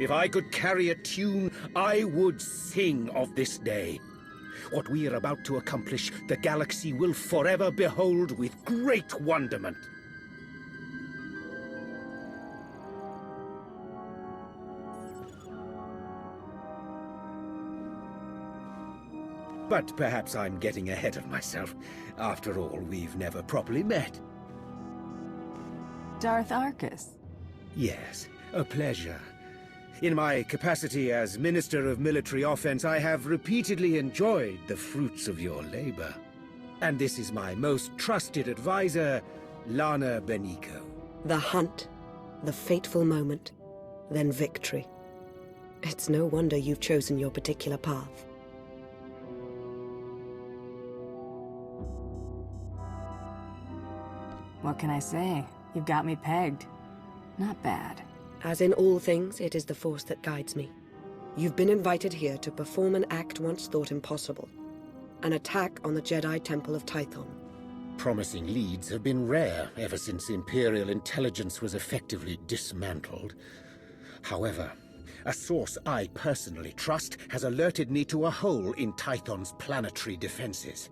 If I could carry a tune, I would sing of this day. What we are about to accomplish, the galaxy will forever behold with great wonderment. But perhaps I'm getting ahead of myself. After all, we've never properly met. Darth Arcus. Yes, a pleasure. In my capacity as Minister of Military Offense, I have repeatedly enjoyed the fruits of your labor. And this is my most trusted advisor, Lana Benico. The hunt, the fateful moment, then victory. It's no wonder you've chosen your particular path. What can I say? You've got me pegged. Not bad. As in all things, it is the Force that guides me. You've been invited here to perform an act once thought impossible. An attack on the Jedi Temple of Tython. Promising leads have been rare ever since Imperial intelligence was effectively dismantled. However, a source I personally trust has alerted me to a hole in Tython's planetary defenses.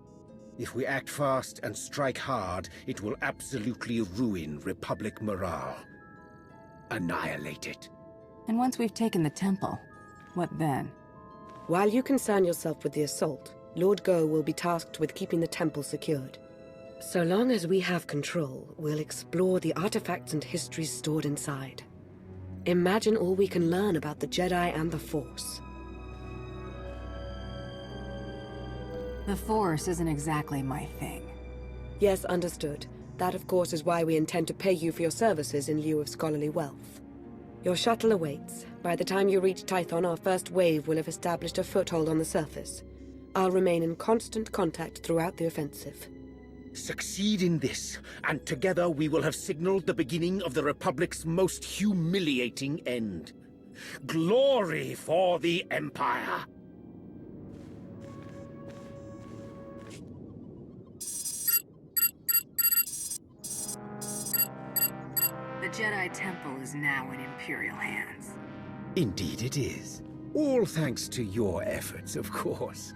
If we act fast and strike hard, it will absolutely ruin Republic morale. Annihilate it. And once we've taken the temple, what then? While you concern yourself with the assault, Lord Go will be tasked with keeping the temple secured. So long as we have control, we'll explore the artifacts and histories stored inside. Imagine all we can learn about the Jedi and the Force. The Force isn't exactly my thing. Yes, understood. That, of course, is why we intend to pay you for your services in lieu of scholarly wealth. Your shuttle awaits. By the time you reach Tython, our first wave will have established a foothold on the surface. I'll remain in constant contact throughout the offensive. Succeed in this, and together we will have signaled the beginning of the Republic's most humiliating end. Glory for the Empire! The Jedi Temple is now in Imperial hands. Indeed it is. All thanks to your efforts, of course.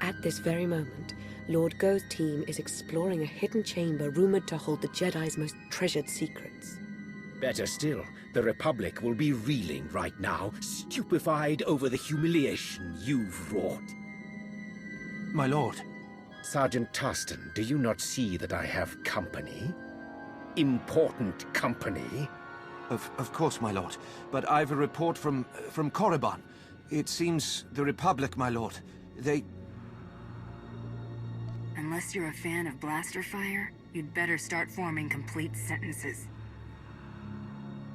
At this very moment, Lord Go's team is exploring a hidden chamber rumored to hold the Jedi's most treasured secrets. Better still, the Republic will be reeling right now, stupefied over the humiliation you've wrought. My lord. Sergeant Tarston, do you not see that I have company? Important company? Of course, my lord. But I've a report from Korriban. It seems the Republic, my lord, they... Unless you're a fan of blaster fire, you'd better start forming complete sentences.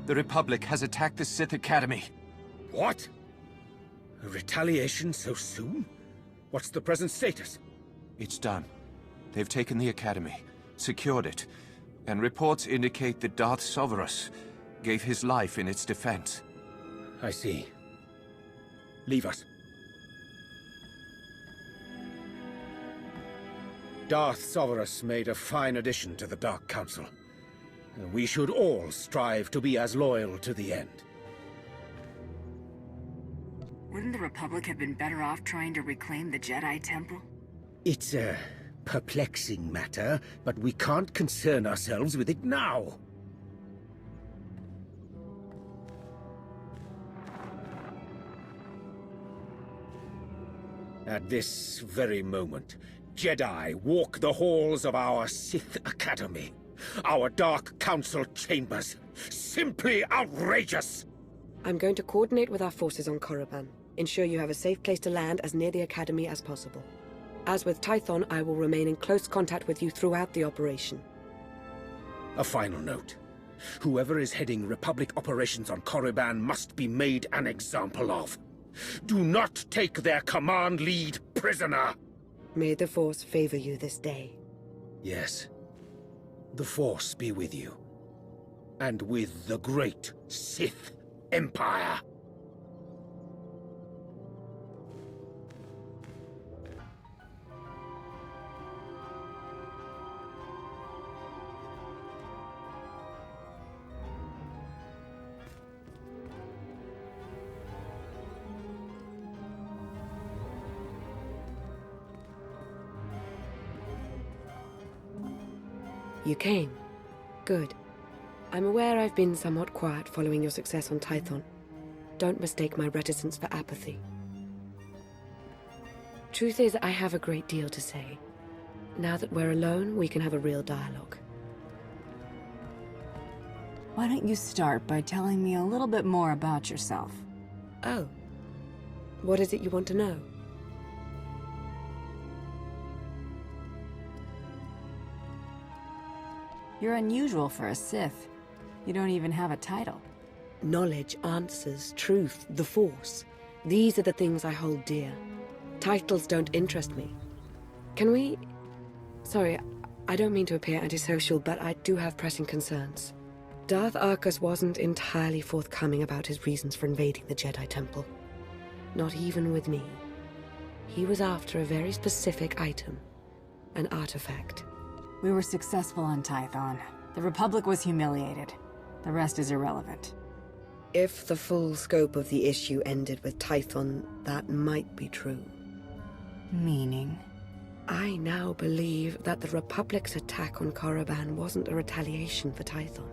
The Republic has attacked the Sith Academy. What? A retaliation so soon? What's the present status? It's done. They've taken the Academy, secured it, and reports indicate that Darth Soverus gave his life in its defense. I see. Leave us. Darth Soverus made a fine addition to the Dark Council. We should all strive to be as loyal to the end. Wouldn't the Republic have been better off trying to reclaim the Jedi Temple? It's a perplexing matter, but we can't concern ourselves with it now. At this very moment, Jedi walk the halls of our Sith Academy, our Dark Council chambers. Simply outrageous! I'm going to coordinate with our forces on Korriban. Ensure you have a safe place to land as near the Academy as possible. As with Tython, I will remain in close contact with you throughout the operation. A final note. Whoever is heading Republic operations on Korriban must be made an example of. Do not take their command lead prisoner! May the Force favor you this day. Yes. The Force be with you. And with the great Sith Empire. You came. Good. I'm aware I've been somewhat quiet following your success on Tython. Don't mistake my reticence for apathy. Truth is, I have a great deal to say. Now that we're alone, we can have a real dialogue. Why don't you start by telling me a little bit more about yourself? Oh. What is it you want to know? You're unusual for a Sith. You don't even have a title. Knowledge, answers, truth, the Force. These are the things I hold dear. Titles don't interest me. Can we... Sorry, I don't mean to appear antisocial, but I do have pressing concerns. Darth Arcus wasn't entirely forthcoming about his reasons for invading the Jedi Temple. Not even with me. He was after a very specific item. An artifact. We were successful on Tython. The Republic was humiliated. The rest is irrelevant. If the full scope of the issue ended with Tython, that might be true. Meaning? I now believe that the Republic's attack on Korriban wasn't a retaliation for Tython.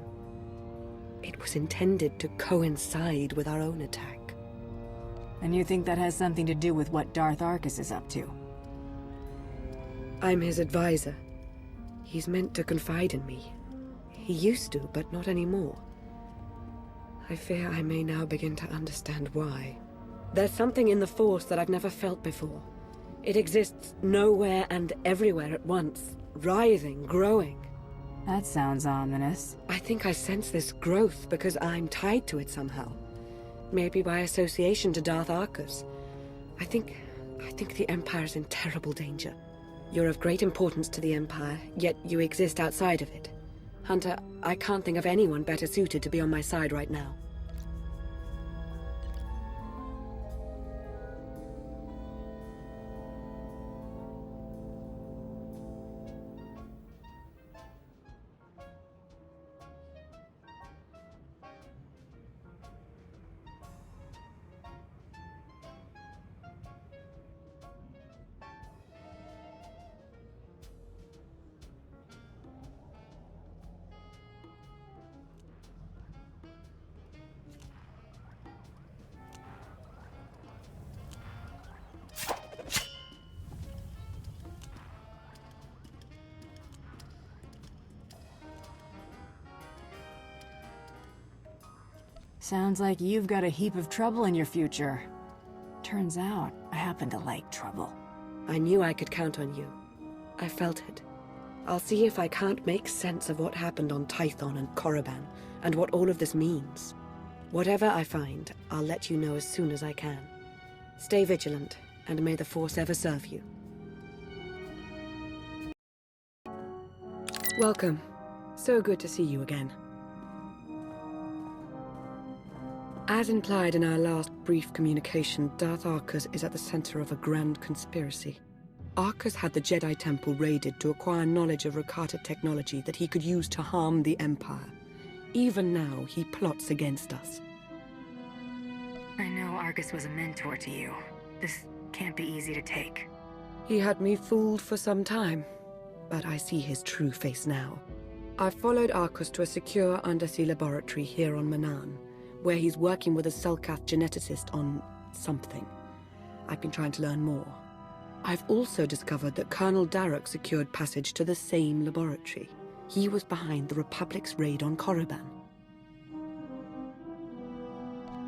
It was intended to coincide with our own attack. And you think that has something to do with what Darth Arcus is up to? I'm his advisor. He's meant to confide in me. He used to, but not anymore. I fear I may now begin to understand why. There's something in the Force that I've never felt before. It exists nowhere and everywhere at once, writhing, growing. That sounds ominous. I think I sense this growth because I'm tied to it somehow. Maybe by association to Darth Arcus. I think the Empire's in terrible danger. You're of great importance to the Empire, yet you exist outside of it. Hunter, I can't think of anyone better suited to be on my side right now. Sounds like you've got a heap of trouble in your future. Turns out, I happen to like trouble. I knew I could count on you. I felt it. I'll see if I can't make sense of what happened on Tython and Korriban, and what all of this means. Whatever I find, I'll let you know as soon as I can. Stay vigilant, and may the Force ever serve you. Welcome. So good to see you again. As implied in our last brief communication, Darth Arcus is at the center of a grand conspiracy. Arcus had the Jedi Temple raided to acquire knowledge of Rakata technology that he could use to harm the Empire. Even now, he plots against us. I know Arcus was a mentor to you. This can't be easy to take. He had me fooled for some time, but I see his true face now. I followed Arcus to a secure undersea laboratory here on Manaan, where he's working with a Selkath geneticist on something. I've been trying to learn more. I've also discovered that Colonel Darroch secured passage to the same laboratory. He was behind the Republic's raid on Korriban.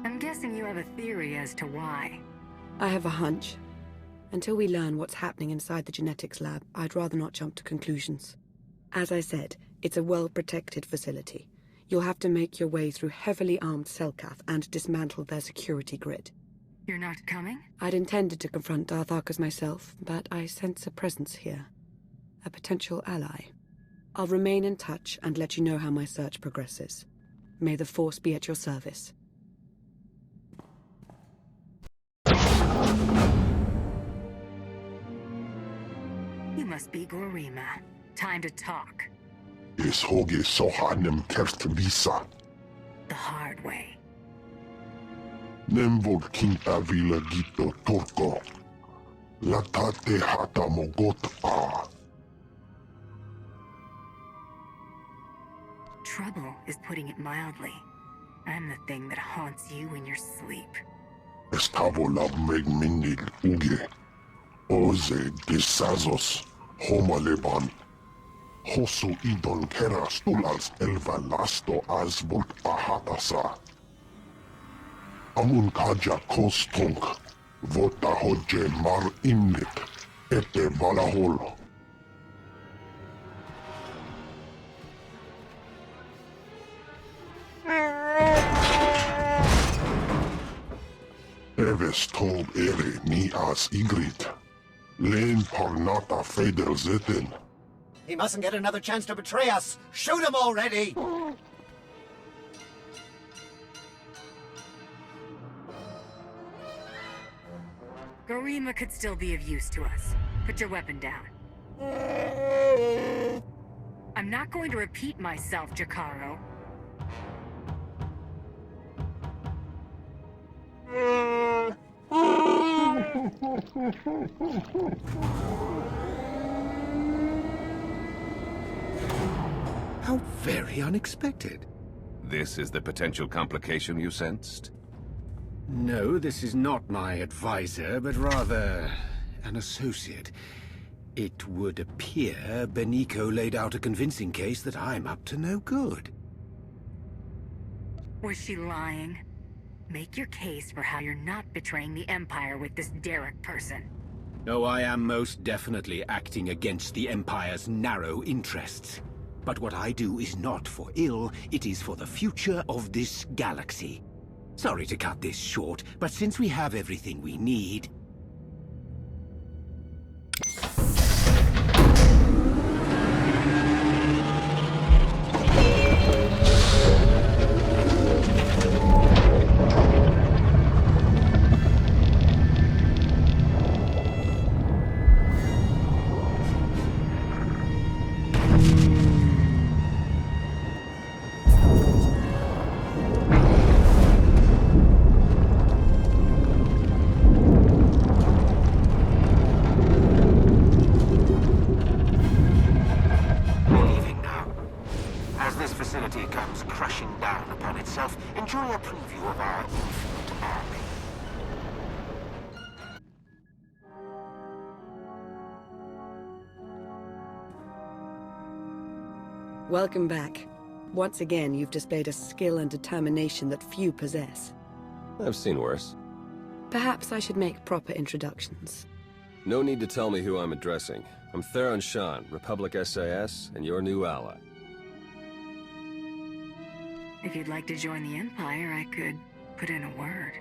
I'm guessing you have a theory as to why. I have a hunch. Until we learn what's happening inside the genetics lab, I'd rather not jump to conclusions. As I said, it's a well-protected facility. You'll have to make your way through heavily armed Selkath and dismantle their security grid. You're not coming? I'd intended to confront Darth Arcus myself, but I sense a presence here. A potential ally. I'll remain in touch and let you know how my search progresses. May the Force be at your service. You must be Gorima. Time to talk. Is hoge sohanem kertvisa. The hard way. Nemvod kinta vila gito torko. Latate hata mogot a. Trouble is putting it mildly. I'm the thing that haunts you in your sleep. Estavo lab megminil uge. Oze gisazos. Homaleban. Hosu idon keras tulals elva lasto azbult ahatasa. Amun kaja kostunk. Vota hodje mar innik. Ete valahol. Eves tob ere ni as igrit. Len parnata feder zeten. He mustn't get another chance to betray us! Shoot him already! Garima could still be of use to us. Put your weapon down. I'm not going to repeat myself, Jakaro. How very unexpected. This is the potential complication you sensed? No, this is not my advisor, but rather an associate. It would appear Beniko laid out a convincing case that I'm up to no good. Was she lying? Make your case for how you're not betraying the Empire with this Derek person. Oh, I am most definitely acting against the Empire's narrow interests. But what I do is not for ill, it is for the future of this galaxy. Sorry to cut this short, but since we have everything we need... Welcome back. Once again, you've displayed a skill and determination that few possess. I've seen worse. Perhaps I should make proper introductions. No need to tell me who I'm addressing. I'm Theron Shan, Republic SAS, and your new ally. If you'd like to join the Empire, I could put in a word.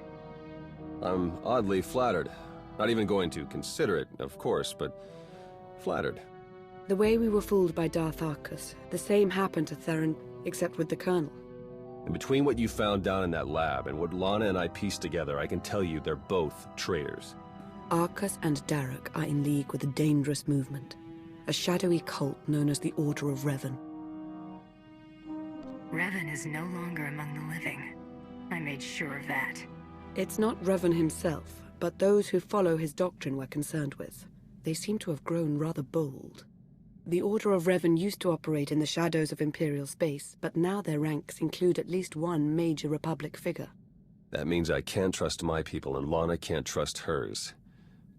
I'm oddly flattered. Not even going to consider it, of course, but flattered. The way we were fooled by Darth Arcus, the same happened to Theron, except with the Colonel. And between what you found down in that lab and what Lana and I pieced together, I can tell you they're both traitors. Arcus and Derek are in league with a dangerous movement, a shadowy cult known as the Order of Revan. Revan is no longer among the living. I made sure of that. It's not Revan himself, but those who follow his doctrine we're concerned with. They seem to have grown rather bold. The Order of Revan used to operate in the shadows of Imperial space, but now their ranks include at least one major Republic figure. That means I can't trust my people and Lana can't trust hers.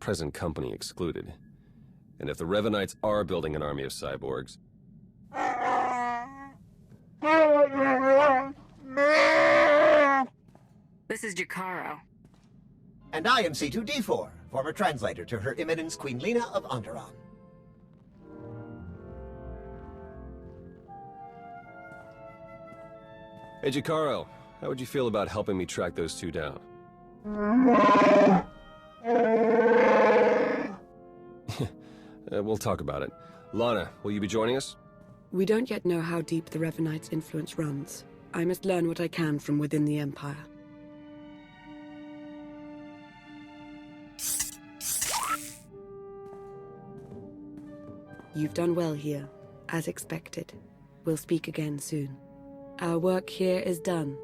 Present company excluded. And if the Revanites are building an army of cyborgs... This is Jakaro. And I am C2D4, former translator to Her Eminence Queen Lena of Onderon. Hey, Jakaro, how would you feel about helping me track those two down? We'll talk about it. Lana, will you be joining us? We don't yet know how deep the Revanites' influence runs. I must learn what I can from within the Empire. You've done well here, as expected. We'll speak again soon. Our work here is done.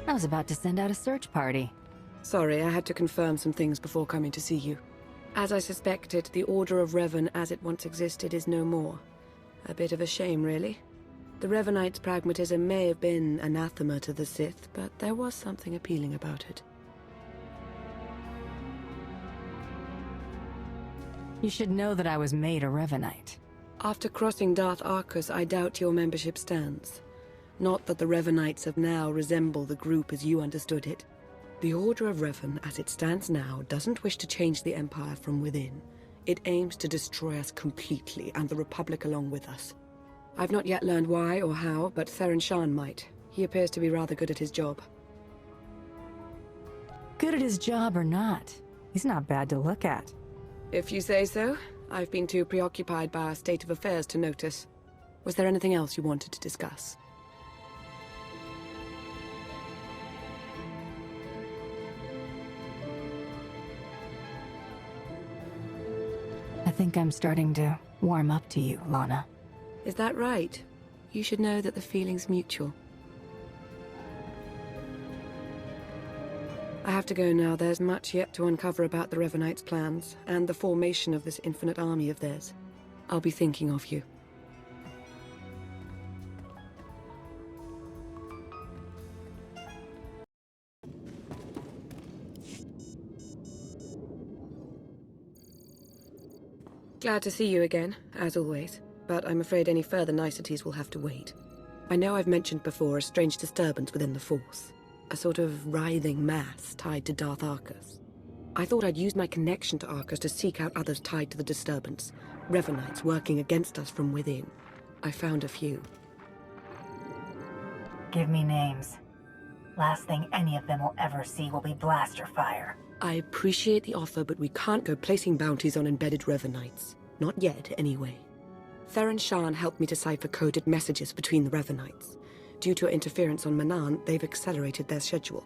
I was about to send out a search party. Sorry, I had to confirm some things before coming to see you. As I suspected, the Order of Revan as it once existed is no more. A bit of a shame, really. The Revanites' pragmatism may have been anathema to the Sith, but there was something appealing about it. You should know that I was made a Revanite. After crossing Darth Arcus, I doubt your membership stands. Not that the Revanites of now resemble the group as you understood it. The Order of Revan, as it stands now, doesn't wish to change the Empire from within. It aims to destroy us completely, and the Republic along with us. I've not yet learned why or how, but Theron Shan might. He appears to be rather good at his job. Good at his job or not, he's not bad to look at. If you say so. I've been too preoccupied by our state of affairs to notice. Was there anything else you wanted to discuss? I think I'm starting to warm up to you, Lana. Is that right? You should know that the feeling's mutual. I have to go now. There's much yet to uncover about the Revanites' plans, and the formation of this infinite army of theirs. I'll be thinking of you. Glad to see you again, as always, but I'm afraid any further niceties will have to wait. I know I've mentioned before a strange disturbance within the Force. A sort of writhing mass tied to Darth Arcus. I thought I'd use my connection to Arcus to seek out others tied to the disturbance. Revanites working against us from within. I found a few. Give me names. Last thing any of them will ever see will be blaster fire. I appreciate the offer, but we can't go placing bounties on embedded Revanites. Not yet, anyway. Theron Shan helped me decipher coded messages between the Revanites. Due to interference on Manan, they've accelerated their schedule.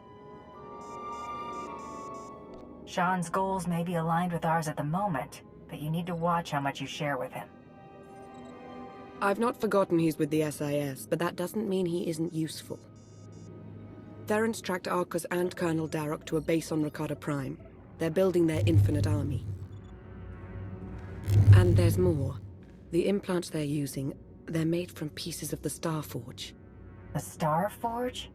Sean's goals may be aligned with ours at the moment, but you need to watch how much you share with him. I've not forgotten he's with the SIS, but that doesn't mean he isn't useful. Theron's tracked Arcus and Colonel Darroch to a base on Rakata Prime. They're building their infinite army. And there's more. The implants they're using, they're made from pieces of the Star Forge. The Star Forge?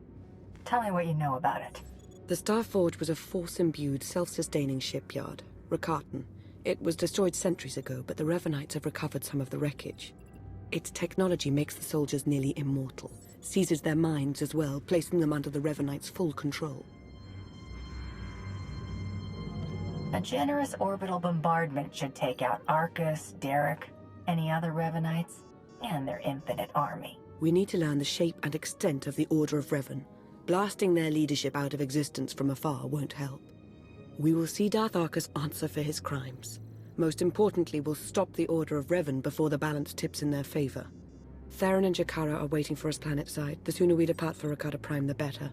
Tell me what you know about it. The Star Forge was a Force-imbued, self-sustaining shipyard, Rakatan. It was destroyed centuries ago, but the Revanites have recovered some of the wreckage. Its technology makes the soldiers nearly immortal, seizes their minds as well, placing them under the Revanites' full control. A generous orbital bombardment should take out Arcus, Derek, any other Revanites, and their infinite army. We need to learn the shape and extent of the Order of Revan. Blasting their leadership out of existence from afar won't help. We will see Darth Arcus answer for his crimes. Most importantly, we'll stop the Order of Revan before the balance tips in their favor. Theron and Jakara are waiting for us planetside. The sooner we depart for Rakata Prime, the better.